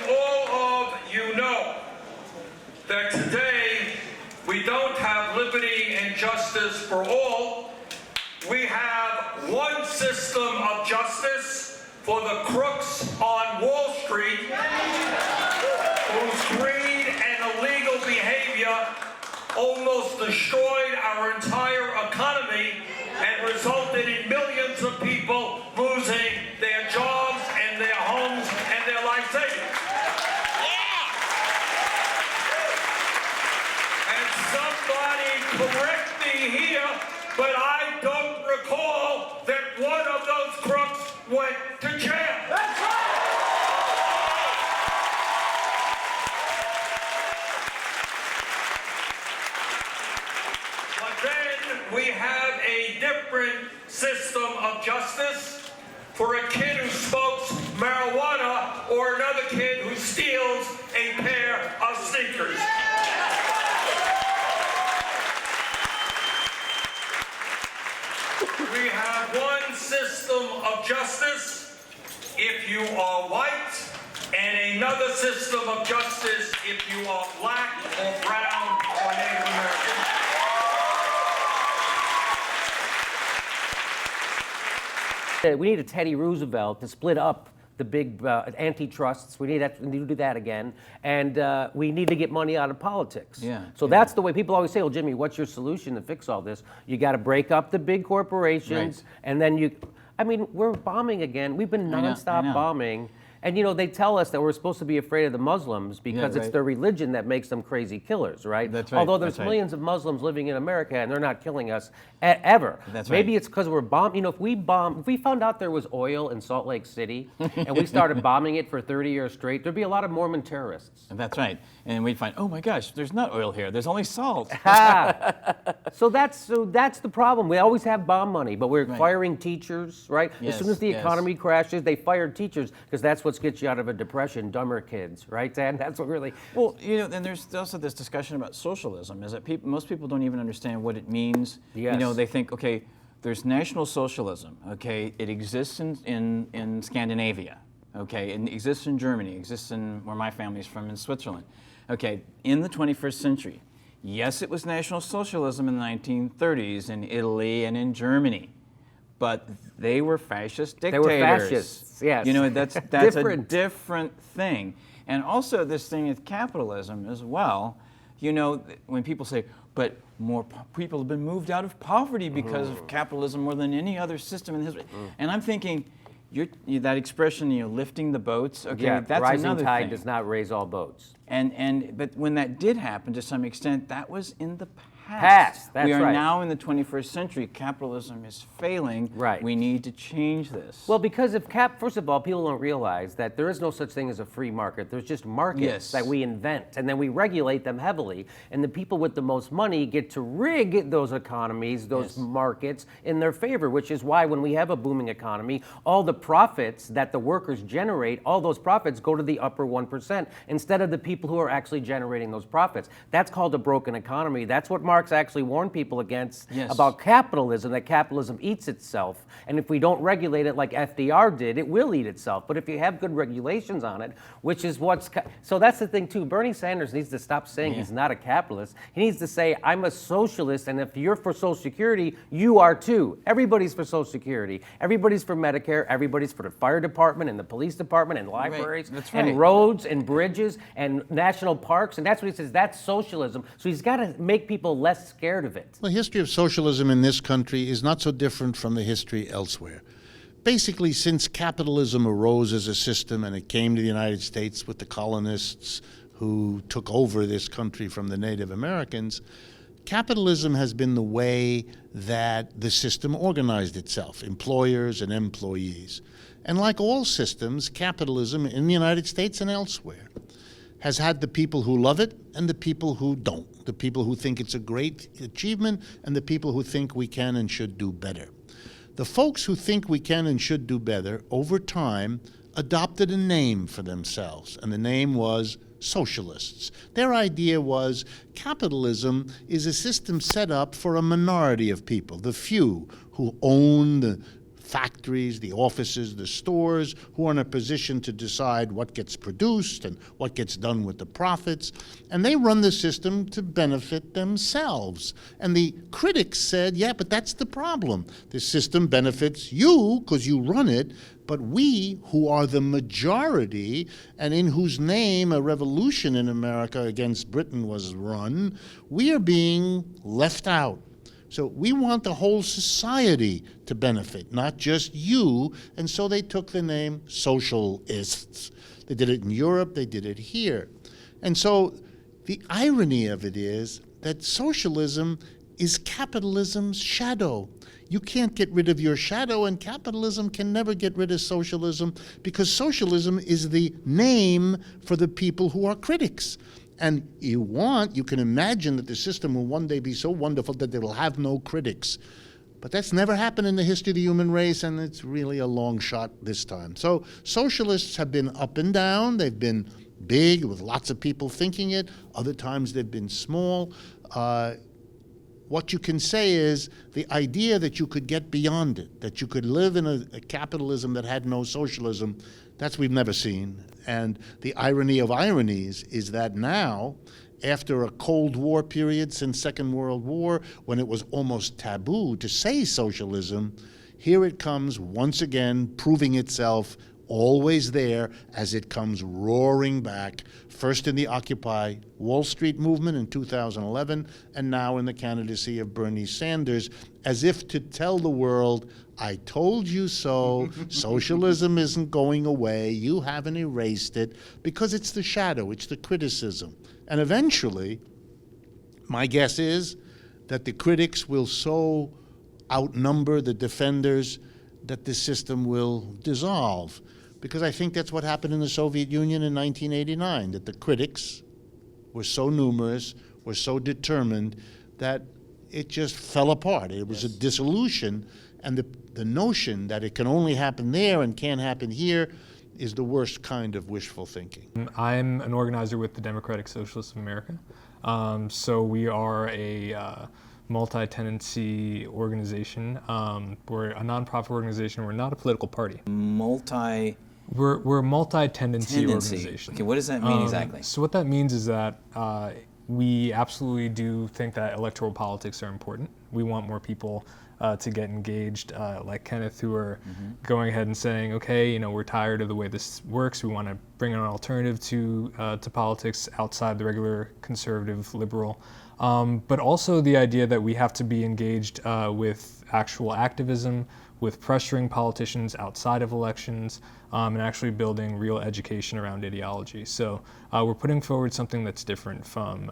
all of you know that today we don't have liberty and justice for all. We have one system of justice for the crooks on Wall Street whose greed and illegal behavior almost destroyed our entire economy and resulted in millions of people losing their jobs and their homes and their life savings. And somebody correct me here, but I don't recall that one of those crooks went to jail. That's right! But then we have a different system of justice for a kid who smokes marijuana or another kid who steals a pair of sneakers. We have one system of justice if you are white, and another system of justice if you are black or brown or Native American. We need a Teddy Roosevelt to split up the big antitrusts. We need to do that again. And we need to get money out of politics. So that's the way people always say, well, Jimmy, what's your solution to fix all this? You got to break up the big corporations. And then I mean, we're bombing again. We've been nonstop bombing. And, you know, they tell us that we're supposed to be afraid of the Muslims because it's their religion that makes them crazy killers, right? That's right. Although there's millions of Muslims living in America and they're not killing us ever. Maybe it's because we're bombing. You know, if we found out there was oil in Salt Lake City and we started bombing it for 30 years straight, there'd be a lot of Mormon terrorists. That's right. And we'd find, oh my gosh, there's not oil here. There's only salt. So that's the problem. We always have bomb money, but we're firing teachers, right? As soon as the economy crashes, they fired teachers because that's what gets you out of a depression, dumber kids, right, Dan? That's what really... Well, you know, then there's also this discussion about socialism, is that most people don't even understand what it means. You know, they think, okay, there's National Socialism, okay? It exists in Scandinavia, okay? It exists in Germany, it exists in where my family's from, in Switzerland. Okay, in the 21st century, yes, it was National Socialism in the 1930s in Italy and in Germany. But they were fascist dictators. They were fascists, yes. You know, that's a different thing. And also this thing with capitalism as well. You know, when people say, but more people have been moved out of poverty because of capitalism more than any other system in history. And I'm thinking, that expression, you know, lifting the boats, okay, that's rising another tide thing. does not raise all boats. But when that did happen to some extent, that was in the past. That's we are right. now in the 21st century. Capitalism is failing. Right. We need to change this. Well, because first of all, people don't realize that there is no such thing as a free market. There's just markets that we invent, and then we regulate them heavily. And the people with the most money get to rig those economies, those markets, in their favor, which is why when we have a booming economy, all the profits that the workers generate, all those profits go to the upper 1% instead of the people who are actually generating those profits. That's called a broken economy. That's what Marx actually warned people against about capitalism, that capitalism eats itself. And if we don't regulate it like FDR did, it will eat itself. But if you have good regulations on it, which is so that's the thing too. Bernie Sanders needs to stop saying he's not a capitalist. He needs to say, I'm a socialist, and if you're for Social Security, you are too. Everybody's for Social Security. Everybody's for Medicare. Everybody's for the fire department and the police department and libraries and roads and bridges and national parks. And that's what he says, that's socialism. So he's got to make people less scared of it. The history of socialism in this country is not so different from the history elsewhere. Basically, since capitalism arose as a system and it came to the United States with the colonists who took over this country from the Native Americans, capitalism has been the way that the system organized itself, employers and employees. And like all systems, capitalism in the United States and elsewhere has had the people who love it and the people who don't, the people who think it's a great achievement and the people who think we can and should do better. The folks who think we can and should do better, over time, adopted a name for themselves, and the name was socialists. Their idea was capitalism is a system set up for a minority of people, the few who own the factories, the offices, the stores, who are in a position to decide what gets produced and what gets done with the profits. And they run the system to benefit themselves. And the critics said, yeah, but that's the problem. The system benefits you because you run it, but we, who are the majority, and in whose name a revolution in America against Britain was run, we are being left out. So we want the whole society to benefit, not just you, and so they took the name socialists. They did it in Europe, they did it here. And so the irony of it is that socialism is capitalism's shadow. You can't get rid of your shadow, and capitalism can never get rid of socialism, because socialism is the name for the people who are critics. And you can imagine that the system will one day be so wonderful that they will have no critics. But that's never happened in the history of the human race, and it's really a long shot this time. So socialists have been up and down. They've been big, with lots of people thinking it. Other times they've been small. What you can say is the idea that you could get beyond it, that you could live in a capitalism that had no socialism, that's we've never seen. And the irony of ironies is that now, after a Cold War period since Second World War, when it was almost taboo to say socialism, here it comes once again, proving itself always there as it comes roaring back, first in the Occupy Wall Street movement in 2011, and now in the candidacy of Bernie Sanders, as if to tell the world, I told you so, socialism isn't going away, you haven't erased it, because it's the shadow, it's the criticism. And eventually, my guess is that the critics will so outnumber the defenders that the system will dissolve. Because I think that's what happened in the Soviet Union in 1989, that the critics were so numerous, were so determined, that it just fell apart. It was a dissolution, and the notion that it can only happen there and can't happen here is the worst kind of wishful thinking. I'm an organizer with the Democratic Socialists of America. So we are a multi-tenancy organization. We're a nonprofit organization. We're not a political party. We're a multi-tendency organization. Okay, what does that mean exactly? So what that means is that we absolutely do think that electoral politics are important. We want more people to get engaged, like Kenneth, who are going ahead and saying, okay, we're tired of the way this works. We want to bring an alternative to politics outside the regular conservative liberal. But also the idea that we have to be engaged with actual activism, with pressuring politicians outside of elections, and actually building real education around ideology. So we're putting forward something that's different from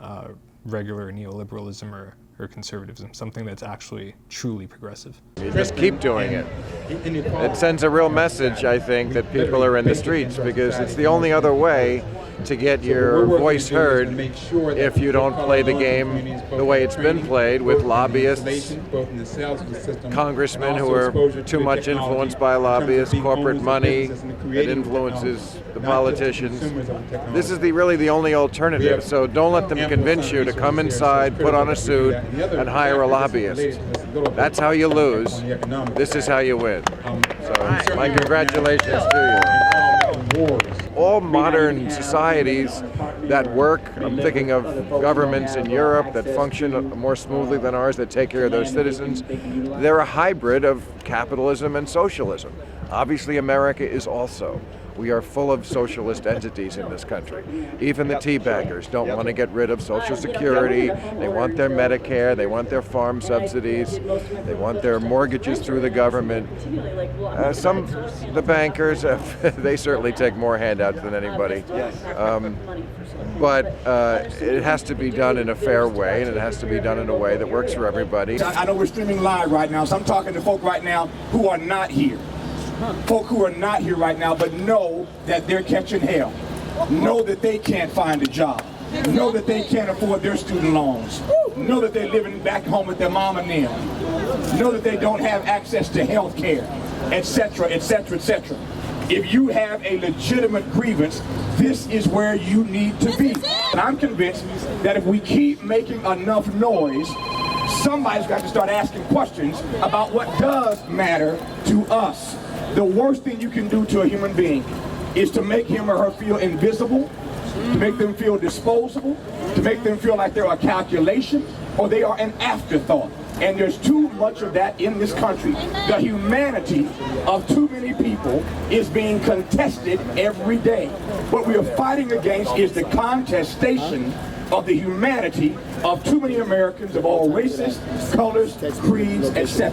regular neoliberalism or conservatism, something that's actually truly progressive. You just keep doing it. It sends a real message, I think, that people are in the streets, because it's the only other way to get your voice heard if you don't play the game the way it's been played, with lobbyists, congressmen who are too much influenced by lobbyists, corporate money that influences the politicians. This is really the only alternative, so don't let them convince you to come inside, put on a suit, and hire a lobbyist. That's how you lose. This is how you win. So my congratulations to you. All modern societies that work, I'm thinking of governments in Europe that function more smoothly than ours, that take care of their citizens, they're a hybrid of capitalism and socialism. Obviously, America is also. We are full of socialist entities in this country. Even the teabaggers don't want to get rid of Social Security. They want their Medicare. They want their farm subsidies. They want their mortgages through the government. The bankers, they certainly take more handouts than anybody. But it has to be done in a fair way, and it has to be done in a way that works for everybody. I know we're streaming live right now, so I'm talking to folk right now who are not here. Folk who are not here right now, but know that they're catching hell. Know that they can't find a job. Know that they can't afford their student loans. Know that they're living back home with their mom and them. Know that they don't have access to health care, etc., etc., etc. If you have a legitimate grievance, this is where you need to be. And I'm convinced that if we keep making enough noise, somebody's got to start asking questions about what does matter to us. The worst thing you can do to a human being is to make him or her feel invisible, to make them feel disposable, to make them feel like they're a calculation or they are an afterthought. And there's too much of that in this country. The humanity of too many people is being contested every day. What we are fighting against is the contestation of the humanity of too many Americans of all races, colors, creeds, etc.